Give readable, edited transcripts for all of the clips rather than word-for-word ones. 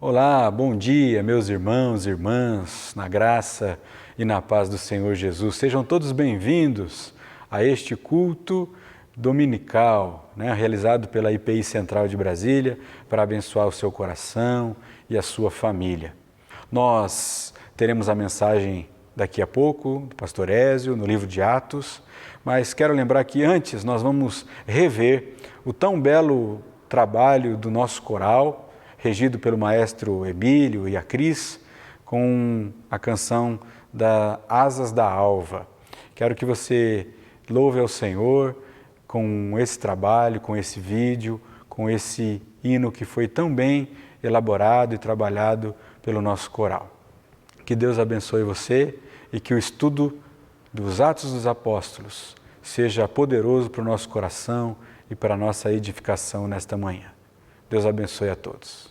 Olá, bom dia, meus irmãos e irmãs, na graça e na paz do Senhor Jesus. Sejam todos bem-vindos a este culto dominical, realizado pela IPI Central de Brasília, para abençoar o seu coração e a sua família. Nós teremos a mensagem daqui a pouco, do pastor Ézio, no livro de Atos, mas quero lembrar que antes nós vamos rever o tão belo trabalho do nosso coral, regido pelo maestro Emílio e a Cris, com a canção da Asas da Alva. Quero que você louve ao Senhor com esse trabalho, com esse vídeo, com esse hino que foi tão bem elaborado e trabalhado pelo nosso coral. Que Deus abençoe você e que o estudo dos Atos dos Apóstolos seja poderoso para o nosso coração e para a nossa edificação nesta manhã. Deus abençoe a todos.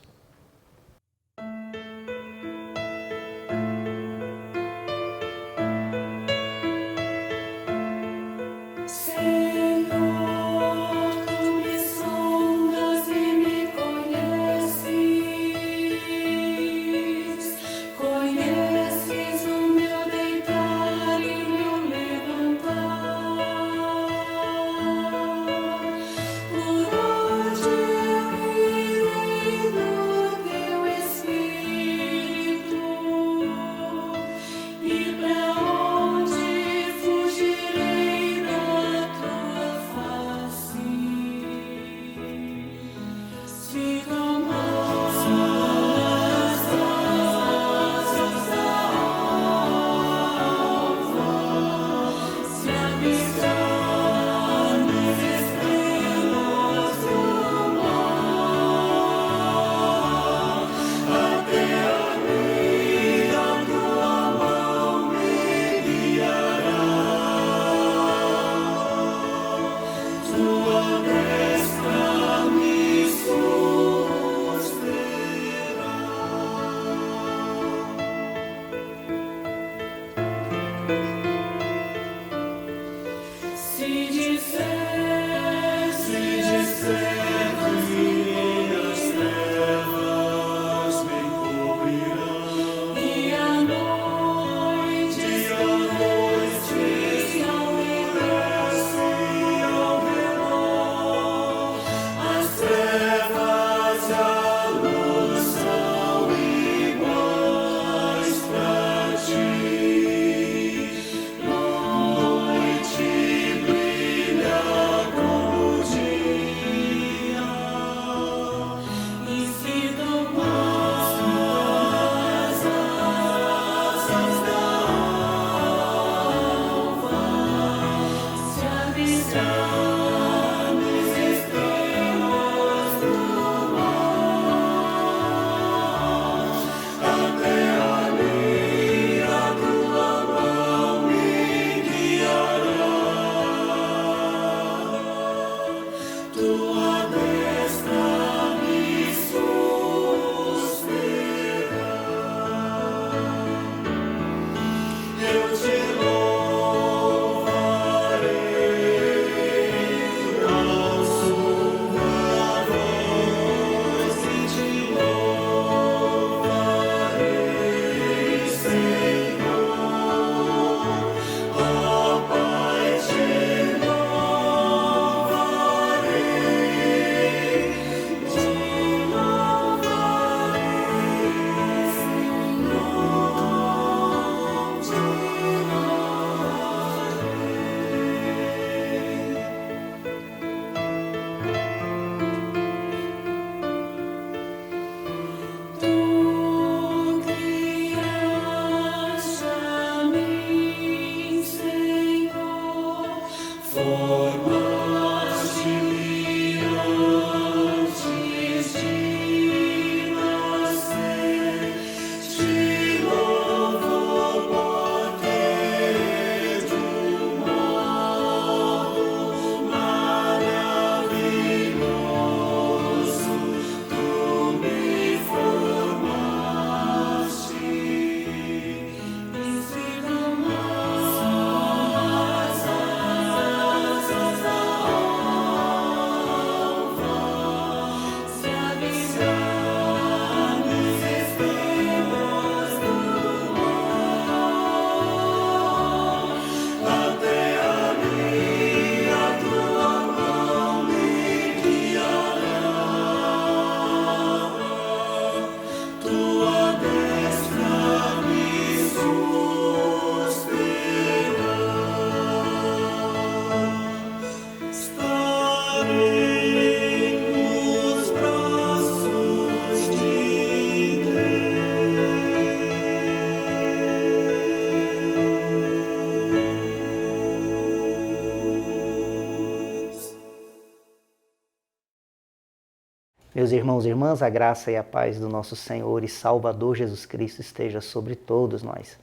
Meus irmãos e irmãs, a graça e a paz do nosso Senhor e Salvador Jesus Cristo esteja sobre todos nós.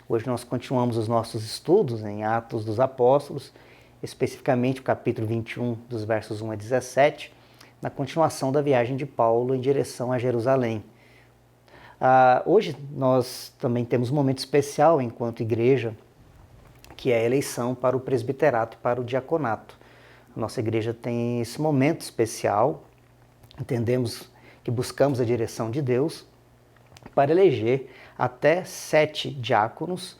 Hoje nós continuamos os nossos estudos em Atos dos Apóstolos, especificamente o capítulo 21, dos versos 1 a 17, na continuação da viagem de Paulo em direção a Jerusalém. Hoje nós também temos um momento especial enquanto igreja, que é a eleição para o presbiterato e para o diaconato. A nossa igreja tem esse momento especial, entendemos que buscamos a direção de Deus para eleger até 7 diáconos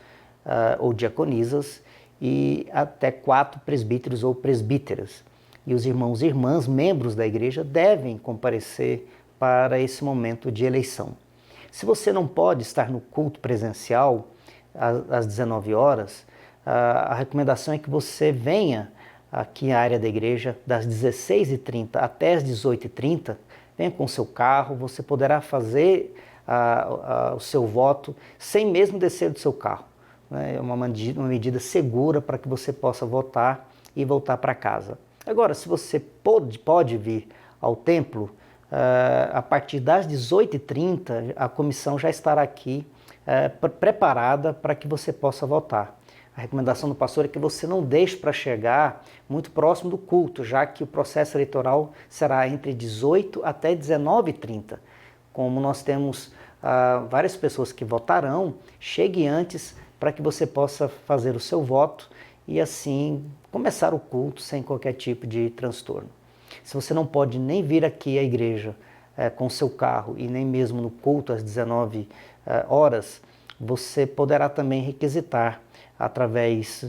ou diaconisas e até 4 presbíteros ou presbíteras. E os irmãos e irmãs, membros da igreja, devem comparecer para esse momento de eleição. Se você não pode estar no culto presencial às 19 horas, a recomendação é que você venha aqui à área da igreja das 16h30 até as 18h30, venha com o seu carro, você poderá fazer o seu voto sem mesmo descer do seu carro. É uma medida segura para que você possa votar e voltar para casa. Agora, se você pode vir ao templo, a partir das 18h30, a comissão já estará aqui preparada para que você possa votar. A recomendação do pastor é que você não deixe para chegar muito próximo do culto, já que o processo eleitoral será entre 18 até 19h30. Como nós temos várias pessoas que votarão, chegue antes para que você possa fazer o seu voto e assim começar o culto sem qualquer tipo de transtorno. Se você não pode nem vir aqui à igreja com o seu carro e nem mesmo no culto às 19 horas, você poderá também requisitar através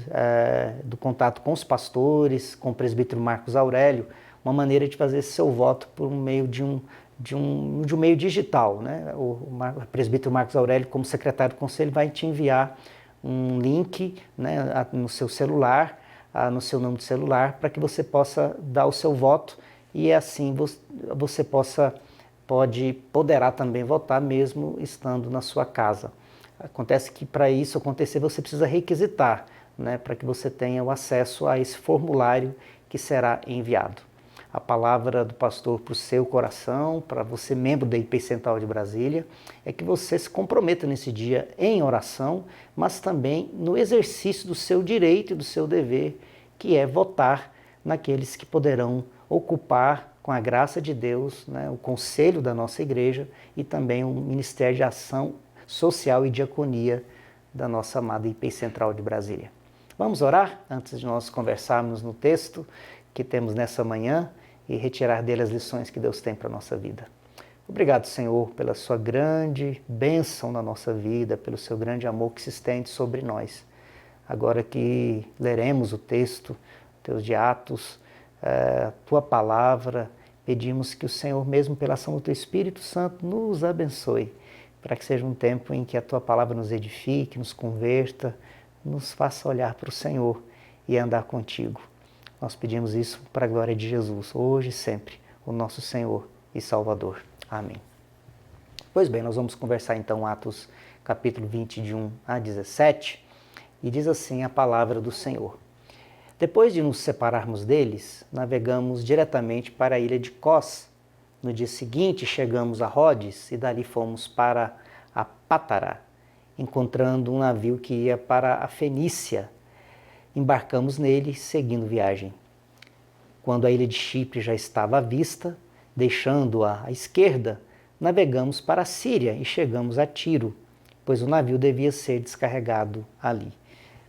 do contato com os pastores, com o presbítero Marcos Aurélio, uma maneira de fazer seu voto por meio de um meio digital, né? O presbítero Marcos Aurélio, como secretário do conselho, vai te enviar um link, né, no seu celular, no seu número de celular, para que você possa dar o seu voto e assim você poderá também votar mesmo estando na sua casa. Acontece que para isso acontecer você precisa requisitar, né, para que você tenha o acesso a esse formulário que será enviado. A palavra do pastor para o seu coração, para você membro da IP Central de Brasília, é que você se comprometa nesse dia em oração, mas também no exercício do seu direito e do seu dever, que é votar naqueles que poderão ocupar, com a graça de Deus, né, o conselho da nossa igreja e também o Ministério de Ação Social e Diaconia da nossa amada IP Central de Brasília. Vamos orar antes de nós conversarmos no texto que temos nessa manhã e retirar dele as lições que Deus tem para a nossa vida. Obrigado, Senhor, pela sua grande bênção na nossa vida, pelo seu grande amor que se estende sobre nós. Agora que leremos o texto, teus de Atos, tua palavra, pedimos que o Senhor, mesmo pela ação do teu Espírito Santo, nos abençoe, para que seja um tempo em que a tua palavra nos edifique, nos converta, nos faça olhar para o Senhor e andar contigo. Nós pedimos isso para a glória de Jesus, hoje e sempre, o nosso Senhor e Salvador. Amém. Pois bem, nós vamos conversar então Atos capítulo 20, de 1 a 17, e diz assim a palavra do Senhor. Depois de nos separarmos deles, navegamos diretamente para a ilha de Cós. No dia seguinte chegamos a Rhodes e dali fomos para a Pátara, encontrando um navio que ia para a Fenícia. Embarcamos nele, seguindo viagem. Quando a ilha de Chipre já estava à vista, deixando-a à esquerda, navegamos para a Síria e chegamos a Tiro, pois o navio devia ser descarregado ali.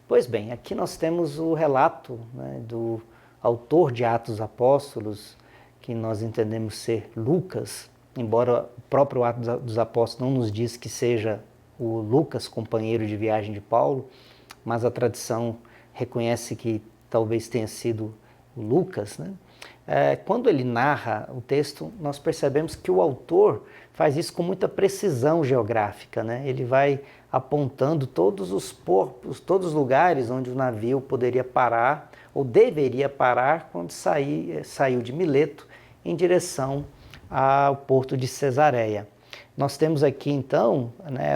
Pois bem, aqui nós temos o relato, né, do autor de Atos dos Apóstolos, que nós entendemos ser Lucas, embora o próprio Atos dos Apóstolos não nos diz que seja o Lucas, companheiro de viagem de Paulo, mas a tradição reconhece que talvez tenha sido o Lucas, né? Quando ele narra o texto, nós percebemos que o autor faz isso com muita precisão geográfica, né? Ele vai apontando todos os portos, todos os lugares onde o navio poderia parar ou deveria parar quando saiu de Mileto em direção ao porto de Cesareia. Nós temos aqui então, né,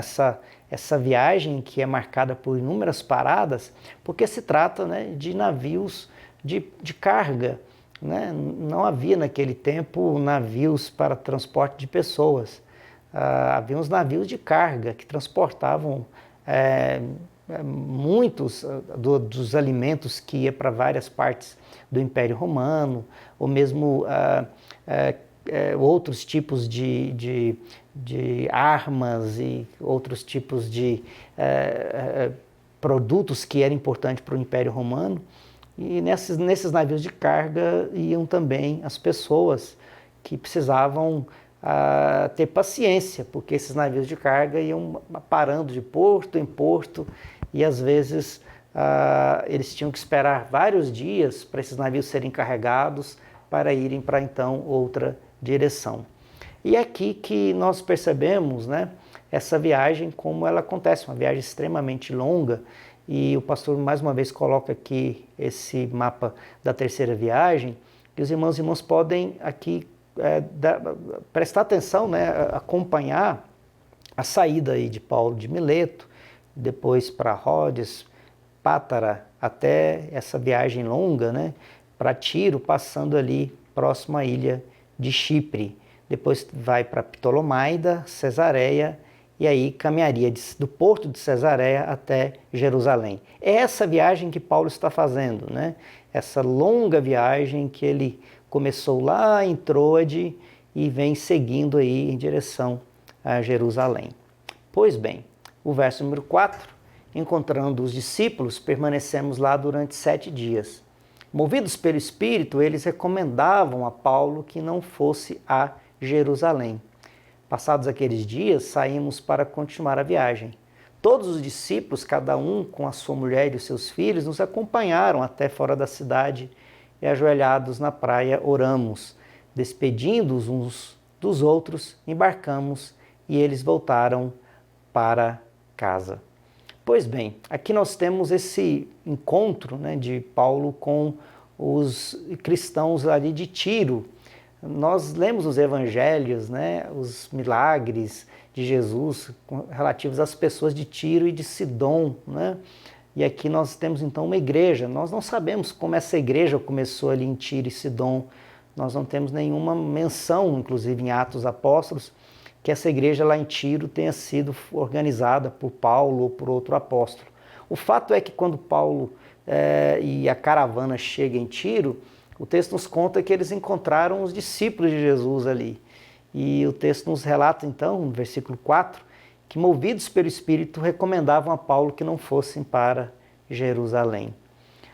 essa viagem que é marcada por inúmeras paradas, porque se trata, né, de navios de carga né? Não havia naquele tempo navios para transporte de pessoas. Havia uns navios de carga que transportavam muitos dos alimentos que ia para várias partes do Império Romano, ou mesmo outros tipos de armas e outros tipos de produtos que eram importantes para o Império Romano. E nesses navios de carga iam também as pessoas que precisavam ter paciência, porque esses navios de carga iam parando de porto em porto e às vezes eles tinham que esperar vários dias para esses navios serem carregados para irem para então outra direção. E é aqui que nós percebemos, né, essa viagem, como ela acontece, uma viagem extremamente longa, e o pastor mais uma vez coloca aqui esse mapa da terceira viagem, e os irmãos e irmãs podem aqui prestar atenção, né, acompanhar a saída aí de Paulo de Mileto, depois para Rhodes, Pátara, até essa viagem longa, né, para Tiro, passando ali próximo à ilha de Chipre. Depois vai para Ptolomaida, Cesareia, e aí caminharia do porto de Cesareia até Jerusalém. É essa viagem que Paulo está fazendo, né? Essa longa viagem que ele começou lá em Troade e vem seguindo aí em direção a Jerusalém. Pois bem, o verso número 4, encontrando os discípulos, permanecemos lá durante 7 dias. Movidos pelo Espírito, eles recomendavam a Paulo que não fosse a Jerusalém. Passados aqueles dias, saímos para continuar a viagem. Todos os discípulos, cada um com a sua mulher e os seus filhos, nos acompanharam até fora da cidade e, ajoelhados na praia, oramos. Despedindo-os uns dos outros, embarcamos e eles voltaram para casa. Pois bem, aqui nós temos esse encontro, né, de Paulo com os cristãos ali de Tiro. Nós lemos os evangelhos, né, os milagres de Jesus relativos às pessoas de Tiro e de Sidom, né? E aqui nós temos então uma igreja. Nós não sabemos como essa igreja começou ali em Tiro e Sidom. Nós não temos nenhuma menção, inclusive em Atos dos Apóstolos, que essa igreja lá em Tiro tenha sido organizada por Paulo ou por outro apóstolo. O fato é que quando Paulo e a caravana chegam em Tiro, o texto nos conta que eles encontraram os discípulos de Jesus ali. E o texto nos relata então, no versículo 4, que movidos pelo Espírito recomendavam a Paulo que não fossem para Jerusalém.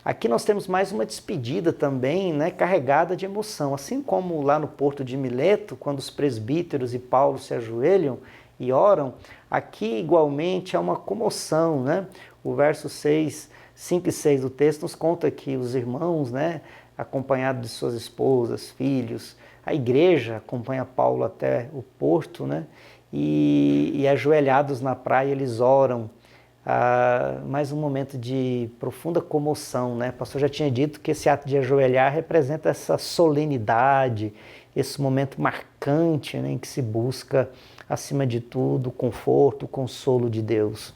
Aqui nós temos mais uma despedida também, né, carregada de emoção. Assim como lá no porto de Mileto, quando os presbíteros e Paulo se ajoelham e oram, aqui igualmente há uma comoção, né? O verso 5 e 6 do texto nos conta que os irmãos, né, acompanhados de suas esposas, filhos, a igreja acompanha Paulo até o porto, né? E ajoelhados na praia eles oram. Mais um momento de profunda comoção, né? O pastor já tinha dito que esse ato de ajoelhar representa essa solenidade, esse momento marcante, né, em que se busca, acima de tudo, o conforto, o consolo de Deus.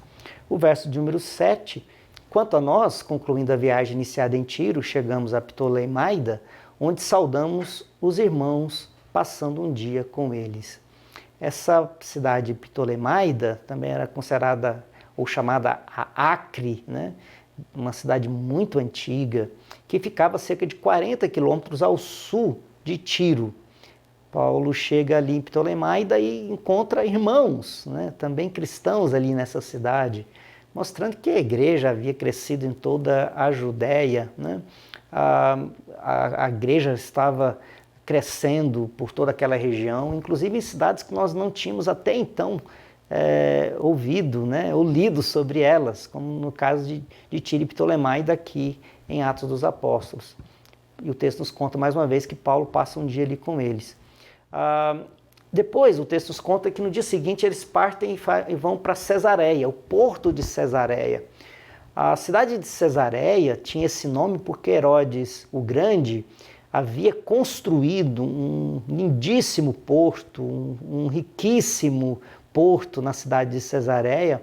O verso de número 7, quanto a nós, concluindo a viagem iniciada em Tiro, chegamos a Ptolemaida, onde saudamos os irmãos, passando um dia com eles. Essa cidade Ptolemaida também era considerada ou chamada a Acre, né? Uma cidade muito antiga, que ficava a cerca de 40 quilômetros ao sul de Tiro. Paulo chega ali em Ptolemaida e encontra irmãos, né? Também cristãos ali nessa cidade, mostrando que a igreja havia crescido em toda a Judéia, né? A igreja estava crescendo por toda aquela região, inclusive em cidades que nós não tínhamos até então ouvido, né, ou lido sobre elas, como no caso de Tiro e Ptolemaida aqui em Atos dos Apóstolos. E o texto nos conta mais uma vez que Paulo passa um dia ali com eles. Depois o texto nos conta que no dia seguinte eles partem e vão para Cesareia, o porto de Cesareia. A cidade de Cesareia tinha esse nome porque Herodes o Grande havia construído um lindíssimo porto, um riquíssimo porto na cidade de Cesareia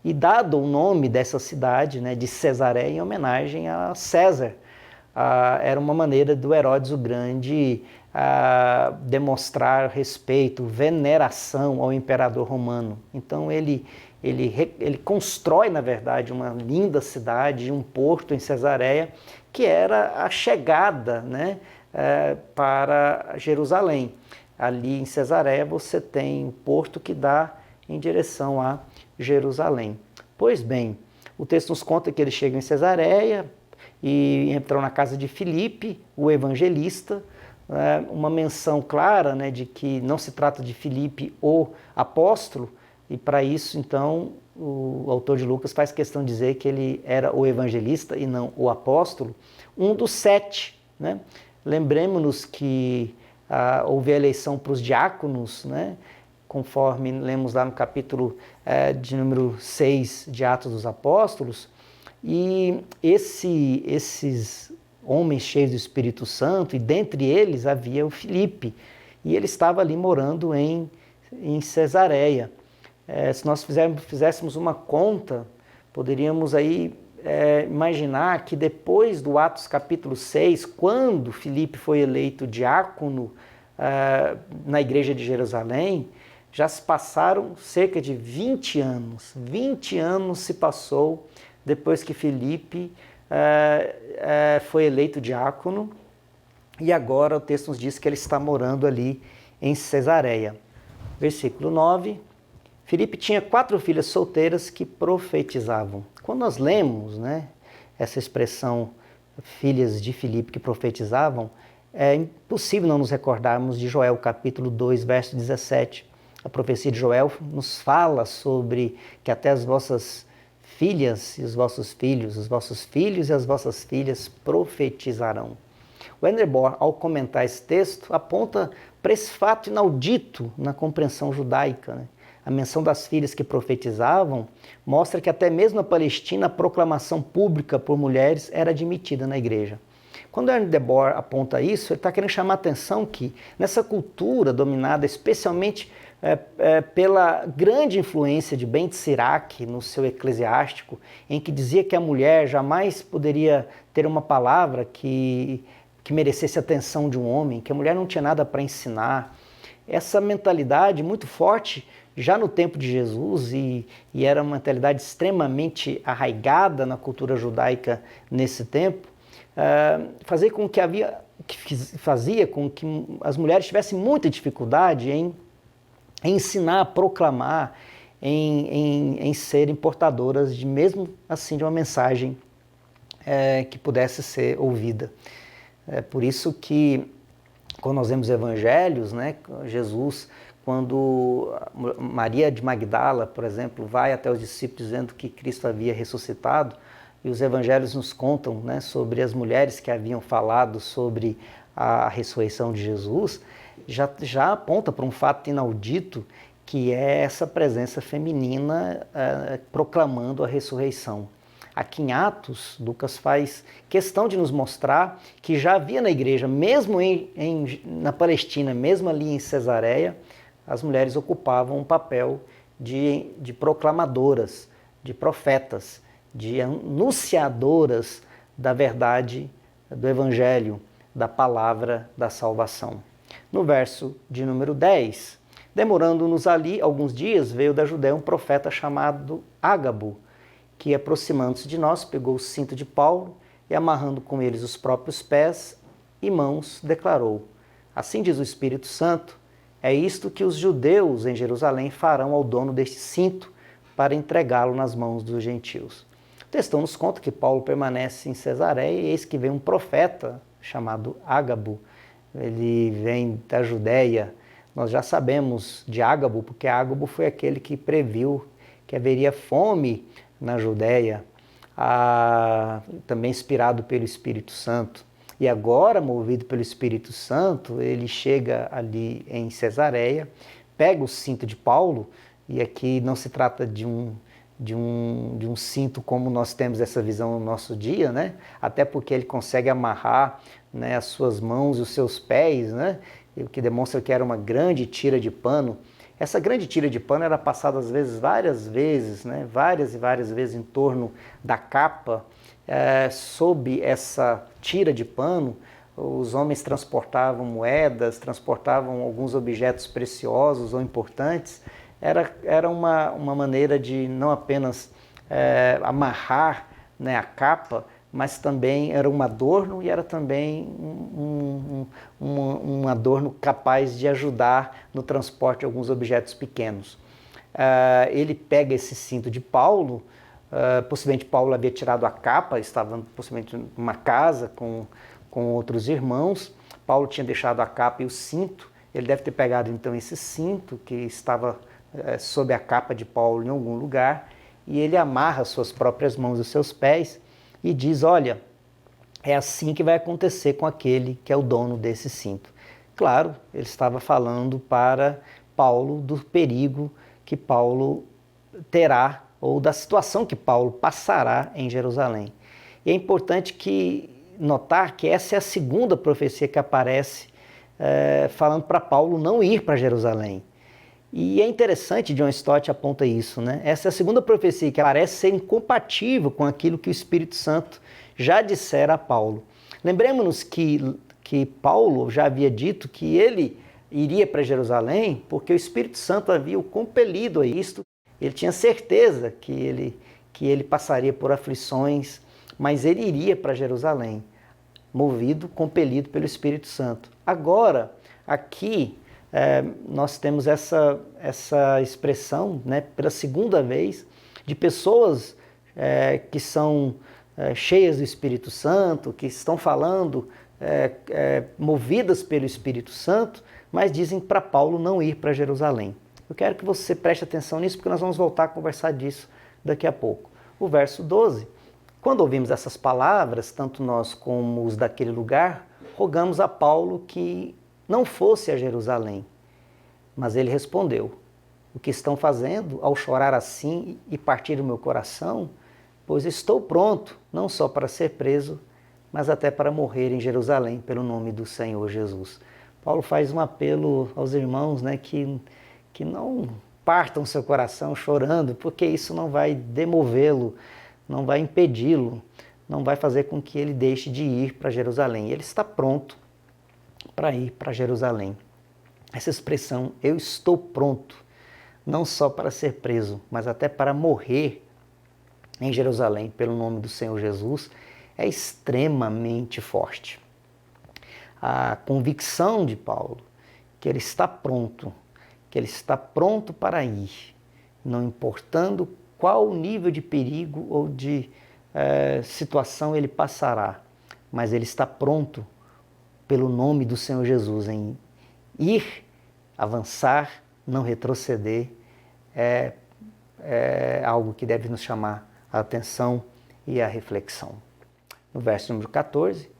e dado o nome dessa cidade, né, de Cesareia, em homenagem a César, era uma maneira do Herodes o Grande demonstrar respeito, veneração ao imperador romano. Então ele constrói, na verdade, uma linda cidade, um porto em Cesareia, que era a chegada, né, para Jerusalém. Ali em Cesareia você tem um porto que dá em direção a Jerusalém. Pois bem, o texto nos conta que eles chegam em Cesareia e entram na casa de Filipe, o evangelista, uma menção clara, né, de que não se trata de Filipe, o apóstolo, e para isso, então, o autor de Lucas faz questão de dizer que ele era o evangelista e não o apóstolo, um dos 7. Né? Lembremos-nos que houve a eleição para os diáconos, né? Conforme lemos lá no capítulo de número 6 de Atos dos Apóstolos, e esses homens cheios do Espírito Santo, e dentre eles havia o Filipe, e ele estava ali morando em Cesareia. Se nós fizéssemos uma conta, poderíamos aí imaginar que depois do Atos capítulo 6, quando Filipe foi eleito diácono na igreja de Jerusalém, já se passaram cerca de 20 anos. 20 anos se passou depois que Filipe foi eleito diácono, e agora o texto nos diz que ele está morando ali em Cesareia. Versículo 9, Filipe tinha 4 filhas solteiras que profetizavam. Quando nós lemos, né, essa expressão, filhas de Filipe que profetizavam, é impossível não nos recordarmos de Joel capítulo 2, verso 17. A profecia de Joel nos fala sobre que até as vossas filhas e os vossos filhos e as vossas filhas profetizarão. O Enderborn, ao comentar esse texto, aponta para esse fato inaudito na compreensão judaica. Né? A menção das filhas que profetizavam mostra que até mesmo na Palestina a proclamação pública por mulheres era admitida na igreja. Quando Enderborn aponta isso, ele está querendo chamar a atenção que nessa cultura dominada especialmente pela grande influência de Ben Sirac no seu Eclesiástico, em que dizia que a mulher jamais poderia ter uma palavra que merecesse a atenção de um homem, que a mulher não tinha nada para ensinar. Essa mentalidade muito forte já no tempo de Jesus e era uma mentalidade extremamente arraigada na cultura judaica nesse tempo, fazia com que as mulheres tivessem muita dificuldade em ensinar, a proclamar, em serem portadoras de, mesmo assim, de uma mensagem que pudesse ser ouvida. É por isso que, quando nós vemos evangelhos, né, Jesus, quando Maria de Magdala, por exemplo, vai até os discípulos dizendo que Cristo havia ressuscitado, e os evangelhos nos contam, né, sobre as mulheres que haviam falado sobre a ressurreição de Jesus, já aponta para um fato inaudito, que é essa presença feminina proclamando a ressurreição. Aqui em Atos, Lucas faz questão de nos mostrar que já havia na igreja, mesmo na Palestina, mesmo ali em Cesareia, as mulheres ocupavam um papel de proclamadoras, de profetas, de anunciadoras da verdade do Evangelho, da palavra da salvação. No verso de número 10, demorando-nos ali alguns dias, veio da Judéia um profeta chamado Ágabo, que, aproximando-se de nós, pegou o cinto de Paulo e, amarrando com eles os próprios pés e mãos, declarou: assim diz o Espírito Santo, é isto que os judeus em Jerusalém farão ao dono deste cinto para entregá-lo nas mãos dos gentios. O texto nos conta que Paulo permanece em Cesareia e eis que vem um profeta chamado Ágabo. Ele vem da Judéia. Nós já sabemos de Ágabo, porque Ágabo foi aquele que previu que haveria fome na Judéia, também inspirado pelo Espírito Santo. E agora, movido pelo Espírito Santo, ele chega ali em Cesareia, pega o cinto de Paulo, e aqui não se trata de um cinto como nós temos essa visão no nosso dia, né? Até porque ele consegue amarrar, né, as suas mãos e os seus pés, né? O que demonstra que era uma grande tira de pano. Essa grande tira de pano era passada às vezes, várias vezes, né? Várias e várias vezes em torno da capa sob essa tira de pano, os homens transportavam moedas, transportavam alguns objetos preciosos ou importantes. Era uma maneira de não apenas amarrar, né, a capa, mas também era um adorno e era também um adorno capaz de ajudar no transporte de alguns objetos pequenos. Ele pega esse cinto de Paulo, possivelmente Paulo havia tirado a capa, estava possivelmente numa casa com outros irmãos. Paulo tinha deixado a capa e o cinto. Ele deve ter pegado então esse cinto que estava sob a capa de Paulo em algum lugar, e ele amarra suas próprias mãos e seus pés e diz: olha, é assim que vai acontecer com aquele que é o dono desse cinto. Claro, ele estava falando para Paulo do perigo que Paulo terá, ou da situação que Paulo passará em Jerusalém. E é importante notar que essa é a segunda profecia que aparece falando para Paulo não ir para Jerusalém. E é interessante, John Stott aponta isso, né? Essa é a segunda profecia que parece ser incompatível com aquilo que o Espírito Santo já dissera a Paulo. Lembremos-nos que Paulo já havia dito que ele iria para Jerusalém porque o Espírito Santo havia o compelido a isto. Ele tinha certeza que ele passaria por aflições, mas ele iria para Jerusalém, movido, compelido pelo Espírito Santo. Agora, aqui, nós temos essa expressão, né, pela segunda vez, de pessoas que são cheias do Espírito Santo, que estão falando, movidas pelo Espírito Santo, mas dizem para Paulo não ir para Jerusalém. Eu quero que você preste atenção nisso, porque nós vamos voltar a conversar disso daqui a pouco. O verso 12. Quando ouvimos essas palavras, tanto nós como os daquele lugar, rogamos a Paulo que não fosse a Jerusalém. Mas ele respondeu: o que estão fazendo ao chorar assim e partir o meu coração? Pois estou pronto, não só para ser preso, mas até para morrer em Jerusalém pelo nome do Senhor Jesus. Paulo faz um apelo aos irmãos, né, que não partam seu coração chorando, porque isso não vai demovê-lo, não vai impedi-lo, não vai fazer com que ele deixe de ir para Jerusalém. Ele está pronto para ir para Jerusalém. Essa expressão, eu estou pronto, não só para ser preso, mas até para morrer em Jerusalém pelo nome do Senhor Jesus, é extremamente forte. A convicção de Paulo que ele está pronto para ir, não importando qual nível de perigo ou de situação ele passará, mas ele está pronto pelo nome do Senhor Jesus em ir, avançar, não retroceder, é algo que deve nos chamar a atenção e a reflexão. No verso número 14,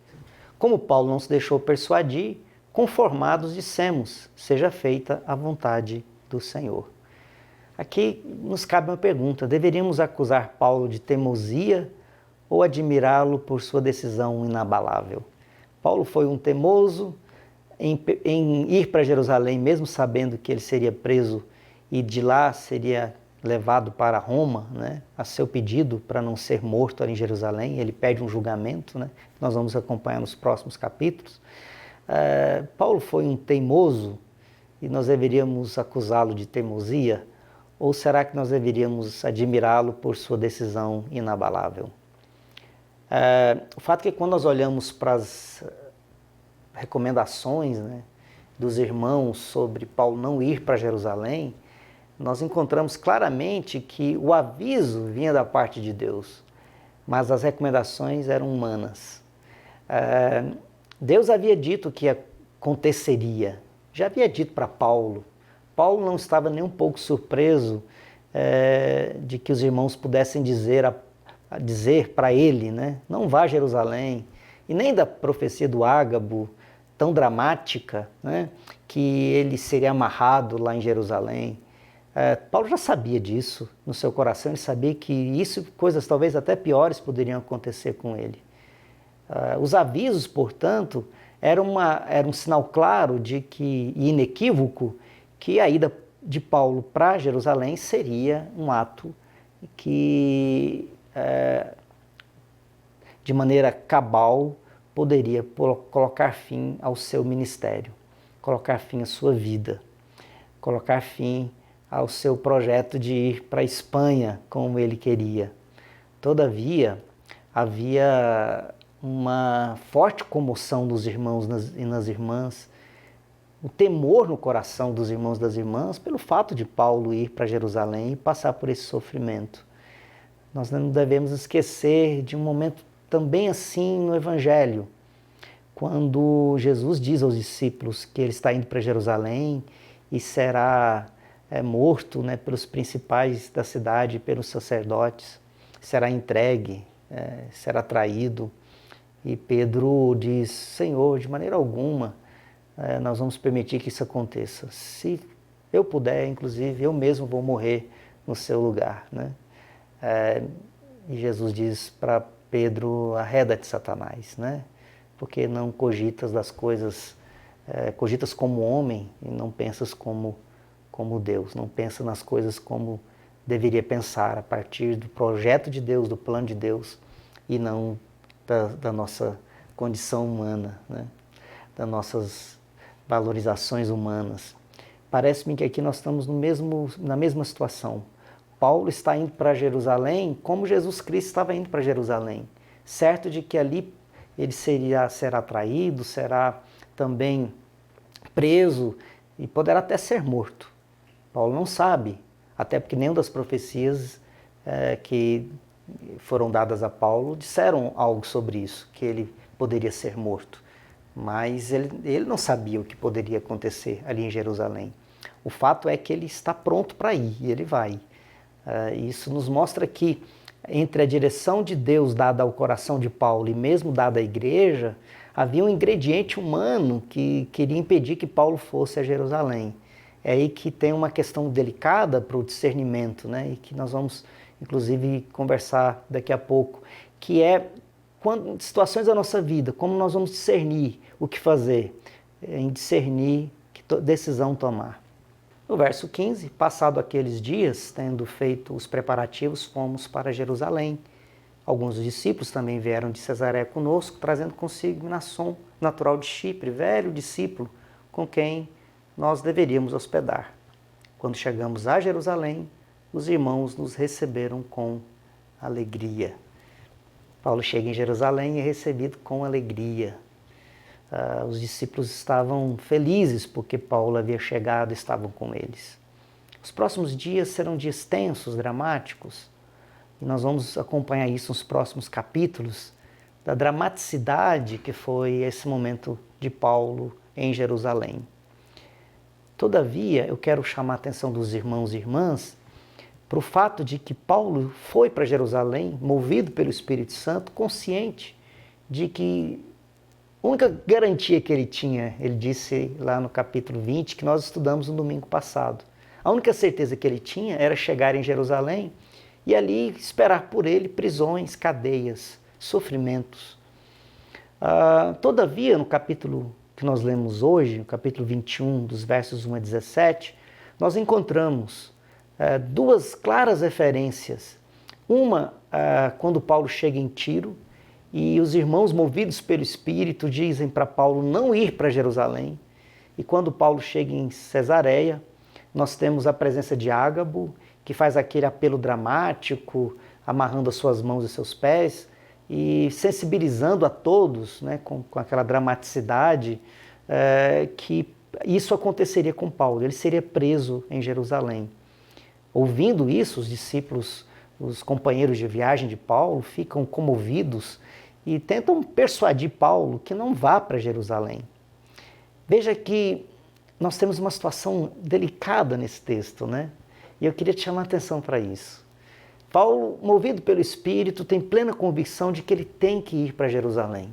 como Paulo não se deixou persuadir, conformados dissemos, seja feita a vontade do Senhor. Aqui nos cabe uma pergunta: deveríamos acusar Paulo de teimosia ou admirá-lo por sua decisão inabalável? Paulo foi um teimoso em ir para Jerusalém, mesmo sabendo que ele seria preso e de lá seria levado para Roma, né, a seu pedido para não ser morto ali em Jerusalém. Ele pede um julgamento, né, nós vamos acompanhar nos próximos capítulos. Paulo foi um teimoso e nós deveríamos acusá-lo de teimosia? Ou será que nós deveríamos admirá-lo por sua decisão inabalável? O fato é que quando nós olhamos para as recomendações, né, dos irmãos sobre Paulo não ir para Jerusalém, nós encontramos claramente que o aviso vinha da parte de Deus, mas as recomendações eram humanas. Deus havia dito que aconteceria, já havia dito para Paulo. Paulo não estava nem um pouco surpreso de que os irmãos pudessem dizer para ele, né, não vá a Jerusalém, e nem da profecia do Ágabo, tão dramática, né, que ele seria amarrado lá em Jerusalém. Paulo já sabia disso no seu coração, ele sabia que isso, coisas talvez até piores poderiam acontecer com ele. Os avisos, portanto, eram um sinal claro e inequívoco que a ida de Paulo para Jerusalém seria um ato que de maneira cabal, poderia colocar fim ao seu ministério, colocar fim à sua vida, colocar fim ao seu projeto de ir para a Espanha como ele queria. Todavia, havia uma forte comoção dos irmãos e nas irmãs, o temor no coração dos irmãos e das irmãs pelo fato de Paulo ir para Jerusalém e passar por esse sofrimento. Nós não devemos esquecer de um momento também assim no Evangelho, quando Jesus diz aos discípulos que ele está indo para Jerusalém e será morto, né, pelos principais da cidade, pelos sacerdotes, será entregue, será traído. E Pedro diz: Senhor, de maneira alguma nós vamos permitir que isso aconteça. Se eu puder, inclusive, eu mesmo vou morrer no seu lugar, né? E Jesus diz para Pedro: arreda-te, Satanás, né? Porque não cogitas das coisas, cogitas como homem e não pensas como Deus, não pensa nas coisas como deveria pensar, a partir do projeto de Deus, do plano de Deus, e não da nossa condição humana, né? Das nossas valorizações humanas. Parece-me que aqui nós estamos na mesma situação. Paulo está indo para Jerusalém como Jesus Cristo estava indo para Jerusalém, certo de que ali ele será traído, será também preso e poderá até ser morto. Paulo não sabe, até porque nenhuma das profecias que foram dadas a Paulo disseram algo sobre isso, que ele poderia ser morto. Mas ele não sabia o que poderia acontecer ali em Jerusalém. O fato é que ele está pronto para ir, e ele vai. Isso nos mostra que entre a direção de Deus dada ao coração de Paulo e mesmo dada à igreja, havia um ingrediente humano que queria impedir que Paulo fosse a Jerusalém. É aí que tem uma questão delicada para o discernimento, né? E que nós vamos, inclusive, conversar daqui a pouco, que é quando situações da nossa vida, como nós vamos discernir o que fazer, em discernir que decisão tomar. No verso 15, passado aqueles dias, tendo feito os preparativos, fomos para Jerusalém. Alguns dos discípulos também vieram de Cesareia conosco, trazendo consigo Mnason, natural de Chipre, velho discípulo, com quem nós deveríamos hospedar. Quando chegamos a Jerusalém, os irmãos nos receberam com alegria. Paulo chega em Jerusalém e é recebido com alegria. Os discípulos estavam felizes porque Paulo havia chegado e estavam com eles. Os próximos dias serão dias tensos, dramáticos, e nós vamos acompanhar isso nos próximos capítulos, da dramaticidade que foi esse momento de Paulo em Jerusalém. Todavia, eu quero chamar a atenção dos irmãos e irmãs para o fato de que Paulo foi para Jerusalém, movido pelo Espírito Santo, consciente de que a única garantia que ele tinha, ele disse lá no capítulo 20, que nós estudamos no domingo passado, a única certeza que ele tinha era chegar em Jerusalém e ali esperar por ele prisões, cadeias, sofrimentos. Todavia, no capítulo que nós lemos hoje, no capítulo 21, dos versos 1 a 17, nós encontramos duas claras referências. Uma, quando Paulo chega em Tiro, e os irmãos, movidos pelo Espírito, dizem para Paulo não ir para Jerusalém. E quando Paulo chega em Cesareia, nós temos a presença de Ágabo, que faz aquele apelo dramático, amarrando as suas mãos e seus pés, e sensibilizando a todos, né, com aquela dramaticidade, que isso aconteceria com Paulo. Ele seria preso em Jerusalém. Ouvindo isso, os discípulos, os companheiros de viagem de Paulo, ficam comovidos e tentam persuadir Paulo que não vá para Jerusalém. Veja que nós temos uma situação delicada nesse texto, né? E eu queria te chamar a atenção para isso. Paulo, movido pelo Espírito, tem plena convicção de que ele tem que ir para Jerusalém.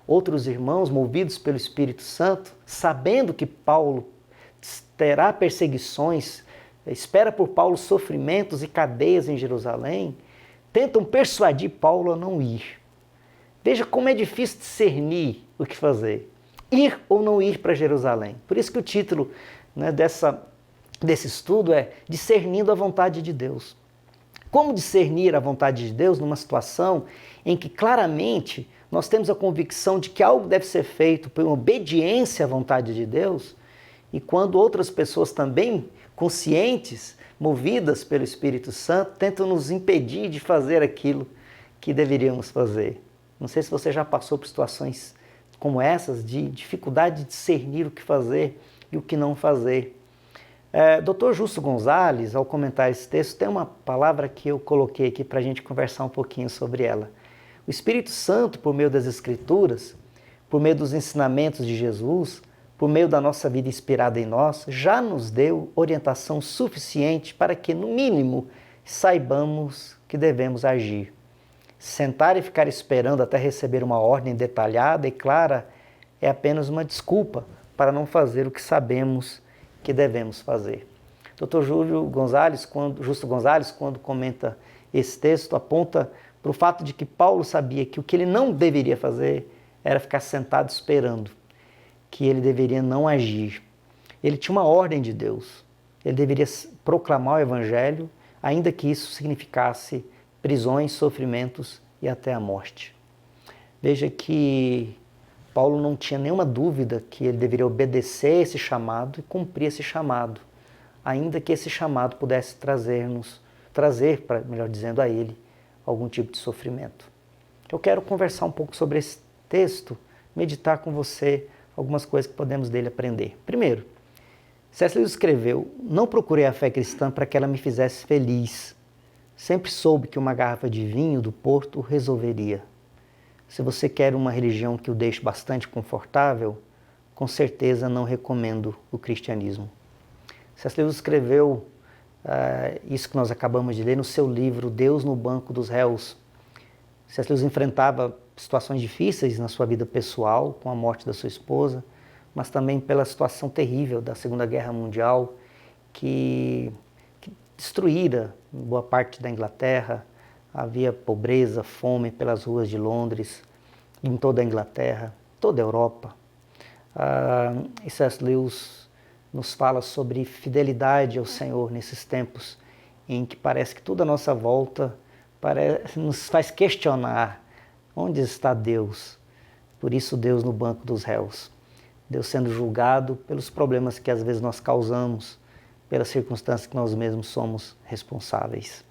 Outros irmãos, movidos pelo Espírito Santo, sabendo que Paulo terá perseguições, espera por Paulo sofrimentos e cadeias em Jerusalém, tentam persuadir Paulo a não ir. Veja como é difícil discernir o que fazer. Ir ou não ir para Jerusalém. Por isso que o título, né, desse estudo é Discernindo a Vontade de Deus. Como discernir a vontade de Deus numa situação em que claramente nós temos a convicção de que algo deve ser feito por uma obediência à vontade de Deus, e quando outras pessoas também conscientes, movidas pelo Espírito Santo, tentam nos impedir de fazer aquilo que deveríamos fazer. Não sei se você já passou por situações como essas, de dificuldade de discernir o que fazer e o que não fazer. Dr. Justo Gonzalez, ao comentar esse texto, tem uma palavra que eu coloquei aqui para a gente conversar um pouquinho sobre ela. O Espírito Santo, por meio das Escrituras, por meio dos ensinamentos de Jesus, por meio da nossa vida inspirada em nós, já nos deu orientação suficiente para que, no mínimo, saibamos que devemos agir. Sentar e ficar esperando até receber uma ordem detalhada e clara é apenas uma desculpa para não fazer o que sabemos que devemos fazer. Dr. Justo Gonzalez, quando comenta esse texto, aponta para o fato de que Paulo sabia que o que ele não deveria fazer era ficar sentado esperando, que ele deveria não agir. Ele tinha uma ordem de Deus, ele deveria proclamar o Evangelho, ainda que isso significasse prisões, sofrimentos e até a morte. Veja que Paulo não tinha nenhuma dúvida que ele deveria obedecer esse chamado e cumprir esse chamado, ainda que esse chamado pudesse trazer, melhor dizendo, a ele algum tipo de sofrimento. Eu quero conversar um pouco sobre esse texto, meditar com você algumas coisas que podemos dele aprender. Primeiro, C.S. Lewis escreveu: "Não procurei a fé cristã para que ela me fizesse feliz. Sempre soube que uma garrafa de vinho do Porto resolveria." Se você quer uma religião que o deixe bastante confortável, com certeza não recomendo o cristianismo. C.S. Lewis escreveu isso que nós acabamos de ler no seu livro Deus no Banco dos Réus. C.S. Lewis enfrentava situações difíceis na sua vida pessoal, com a morte da sua esposa, mas também pela situação terrível da Segunda Guerra Mundial, que destruíra boa parte da Inglaterra. Havia pobreza, fome pelas ruas de Londres, em toda a Inglaterra, toda a Europa. E C.S. Lewis nos fala sobre fidelidade ao Senhor nesses tempos em que parece que tudo à nossa volta nos faz questionar onde está Deus. Por isso Deus no banco dos réus. Deus sendo julgado pelos problemas que às vezes nós causamos, pelas circunstâncias que nós mesmos somos responsáveis.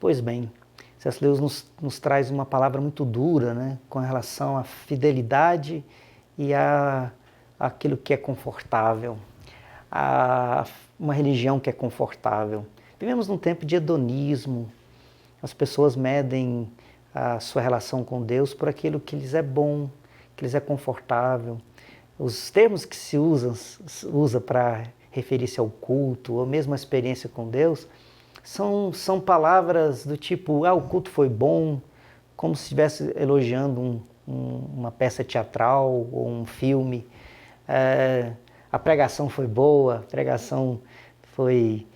Pois bem, C.S. Lewis nos traz uma palavra muito dura, né, com relação à fidelidade e àquilo que é confortável, a uma religião que é confortável. Vivemos num tempo de hedonismo, as pessoas medem a sua relação com Deus por aquilo que lhes é bom, que lhes é confortável. Os termos que se usa para referir-se ao culto ou mesmo à experiência com Deus são palavras do tipo: o culto foi bom, como se estivesse elogiando uma peça teatral ou um filme. A pregação foi boa, a pregação foi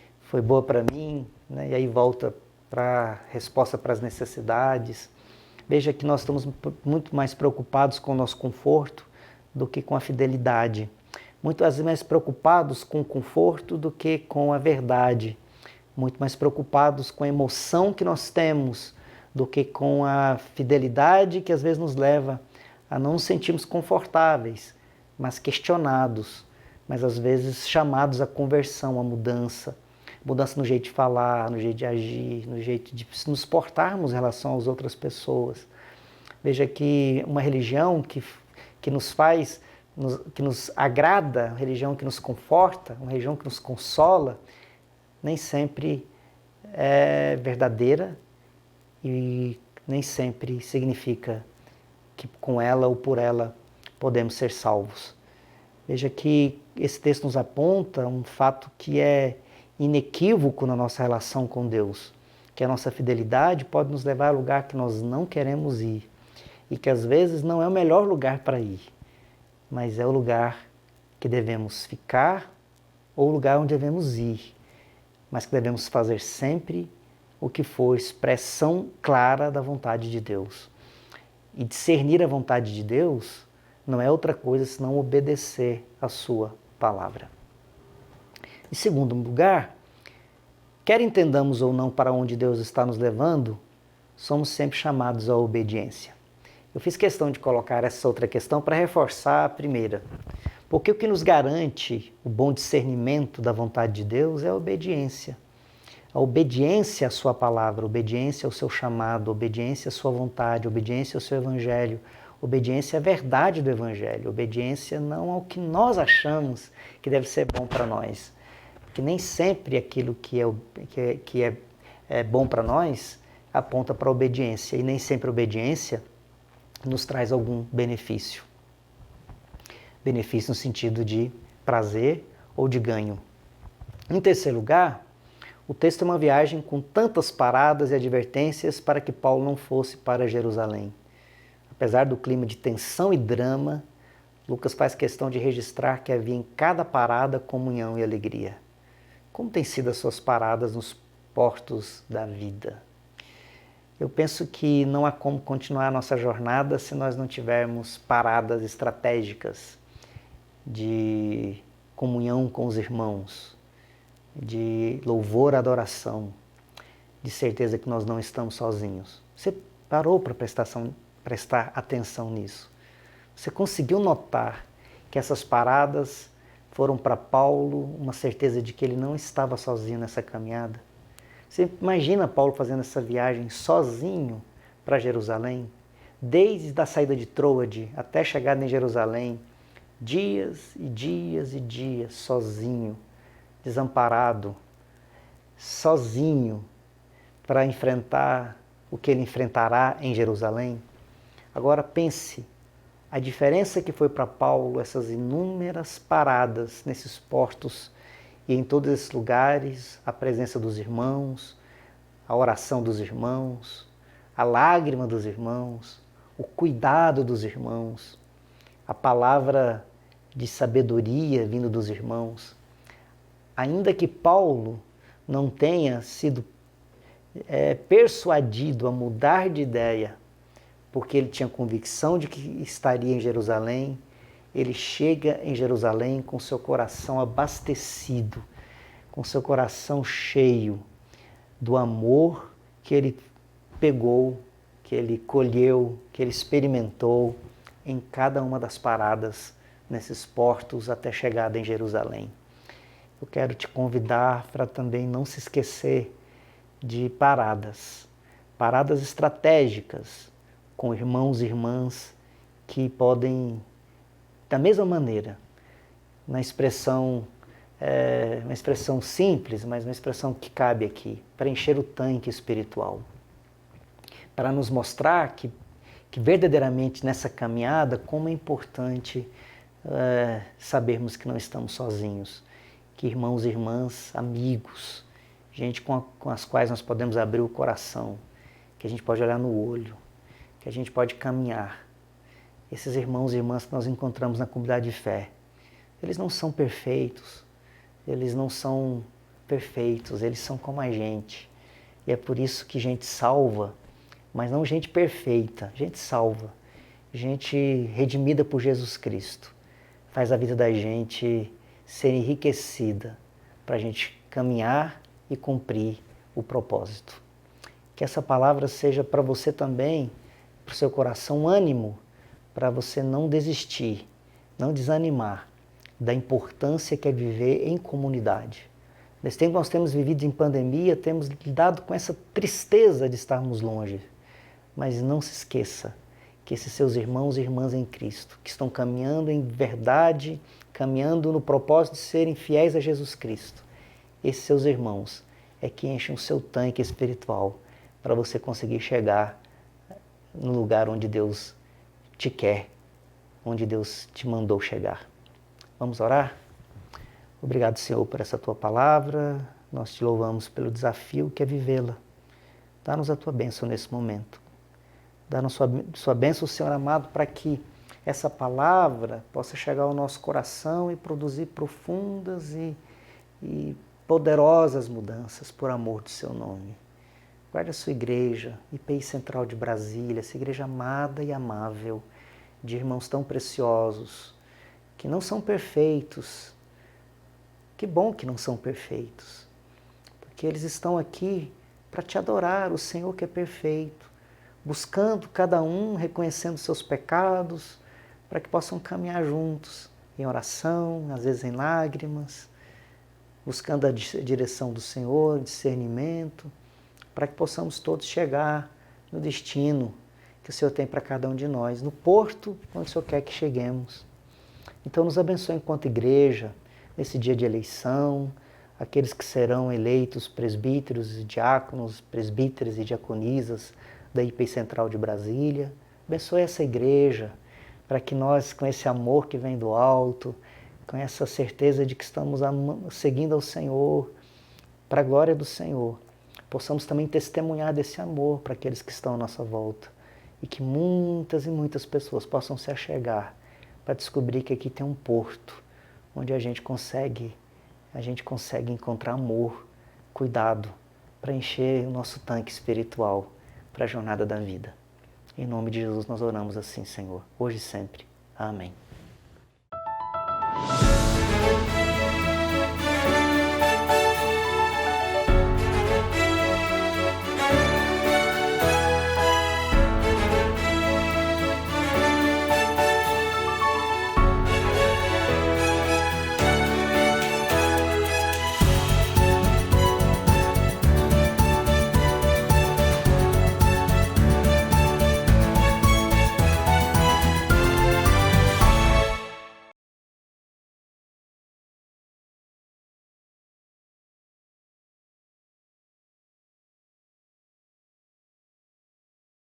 boa para mim, né? E aí volta para a resposta para as necessidades. Veja que nós estamos muito mais preocupados com o nosso conforto do que com a fidelidade. Muito mais preocupados com o conforto do que com a verdade. Muito mais preocupados com a emoção que nós temos do que com a fidelidade que às vezes nos leva a não nos sentirmos confortáveis, mas questionados, mas às vezes chamados à conversão, à mudança. Mudança no jeito de falar, no jeito de agir, no jeito de nos portarmos em relação às outras pessoas. Veja que uma religião que nos faz, que nos agrada, uma religião que nos conforta, uma religião que nos consola, nem sempre é verdadeira e nem sempre significa que com ela ou por ela podemos ser salvos. Veja que esse texto nos aponta um fato que é inequívoco na nossa relação com Deus, que a nossa fidelidade pode nos levar a lugar que nós não queremos ir e que às vezes não é o melhor lugar para ir, mas é o lugar que devemos ficar ou o lugar onde devemos ir, mas que devemos fazer sempre o que for expressão clara da vontade de Deus. E discernir a vontade de Deus não é outra coisa senão obedecer a sua palavra. Em segundo lugar, Quer entendamos ou não para onde Deus está nos levando, somos sempre chamados à obediência. Eu fiz questão de colocar essa outra questão para reforçar a primeira. Porque o que nos garante o bom discernimento da vontade de Deus é a obediência. A obediência à sua palavra, a obediência ao seu chamado, a obediência à sua vontade, a obediência ao seu evangelho, a obediência à verdade do evangelho, a obediência não ao que nós achamos que deve ser bom para nós. Porque nem sempre aquilo que é bom para nós aponta para a obediência, e nem sempre a obediência nos traz algum benefício. Benefício no sentido de prazer ou de ganho. Em terceiro lugar, o texto é uma viagem com tantas paradas e advertências para que Paulo não fosse para Jerusalém. Apesar do clima de tensão e drama, Lucas faz questão de registrar que havia em cada parada comunhão e alegria. Como têm sido as suas paradas nos portos da vida? Eu penso que não há como continuar a nossa jornada se nós não tivermos paradas estratégicas de comunhão com os irmãos, de louvor, adoração, de certeza que nós não estamos sozinhos. Você parou para prestar atenção nisso? Você conseguiu notar que essas paradas foram para Paulo uma certeza de que ele não estava sozinho nessa caminhada? Você imagina Paulo fazendo essa viagem sozinho para Jerusalém? Desde a saída de Troade até a chegada em Jerusalém, dias e dias e dias sozinho, desamparado, sozinho, para enfrentar o que ele enfrentará em Jerusalém. Agora pense, a diferença que foi para Paulo essas inúmeras paradas nesses portos e em todos esses lugares, a presença dos irmãos, a oração dos irmãos, a lágrima dos irmãos, o cuidado dos irmãos, a palavra de sabedoria vindo dos irmãos. Ainda que Paulo não tenha sido persuadido a mudar de ideia, porque ele tinha convicção de que estaria em Jerusalém, ele chega em Jerusalém com seu coração abastecido, com seu coração cheio do amor que ele pegou, que ele colheu, que ele experimentou em cada uma das paradas nesses portos até a chegada em Jerusalém. Eu quero te convidar para também não se esquecer de paradas estratégicas com irmãos e irmãs que podem, da mesma maneira, uma expressão simples, mas uma expressão que cabe aqui, para encher o tanque espiritual, para nos mostrar que verdadeiramente nessa caminhada, como é importante sabermos que não estamos sozinhos, que irmãos e irmãs, amigos, gente com as quais nós podemos abrir o coração, que a gente pode olhar no olho, que a gente pode caminhar. Esses irmãos e irmãs que nós encontramos na comunidade de fé, eles não são perfeitos, eles são como a gente. E é por isso que gente salva, mas não gente perfeita, gente salva, gente redimida por Jesus Cristo, faz a vida da gente ser enriquecida para a gente caminhar e cumprir o propósito. Que essa palavra seja para você também, para o seu coração, um ânimo, para você não desistir, não desanimar da importância que é viver em comunidade. Nesse tempo que nós temos vivido em pandemia, temos lidado com essa tristeza de estarmos longe. Mas não se esqueça que esses seus irmãos e irmãs em Cristo, que estão caminhando em verdade, caminhando no propósito de serem fiéis a Jesus Cristo, esses seus irmãos é que enchem o seu tanque espiritual para você conseguir chegar no lugar onde Deus te quer, onde Deus te mandou chegar. Vamos orar? Obrigado, Senhor, por essa tua palavra. Nós te louvamos pelo desafio que é vivê-la. Dá-nos a tua bênção nesse momento. Dá-nos sua bênção, Senhor amado, para que essa palavra possa chegar ao nosso coração e produzir profundas e poderosas mudanças por amor do seu nome. Guarde a sua igreja, IPI Central de Brasília, essa igreja amada e amável, de irmãos tão preciosos, que não são perfeitos. Que bom que não são perfeitos, porque porque eles estão aqui para te adorar, o Senhor que é perfeito, buscando cada um, reconhecendo seus pecados, para que possam caminhar juntos em oração, às vezes em lágrimas, buscando a direção do Senhor, discernimento, para que possamos todos chegar no destino que o Senhor tem para cada um de nós, no porto onde o Senhor quer que cheguemos. Então nos abençoe enquanto igreja, nesse dia de eleição, aqueles que serão eleitos presbíteros e diáconos, presbíteras e diaconisas da IPI Central de Brasília. Abençoe essa igreja, para que nós, com esse amor que vem do alto, com essa certeza de que estamos seguindo ao Senhor, para a glória do Senhor, possamos também testemunhar desse amor para aqueles que estão à nossa volta e que muitas e muitas pessoas possam se achegar para descobrir que aqui tem um porto onde a gente consegue encontrar amor, cuidado, para encher o nosso tanque espiritual para a jornada da vida. Em nome de Jesus nós oramos assim, Senhor, hoje e sempre. Amém.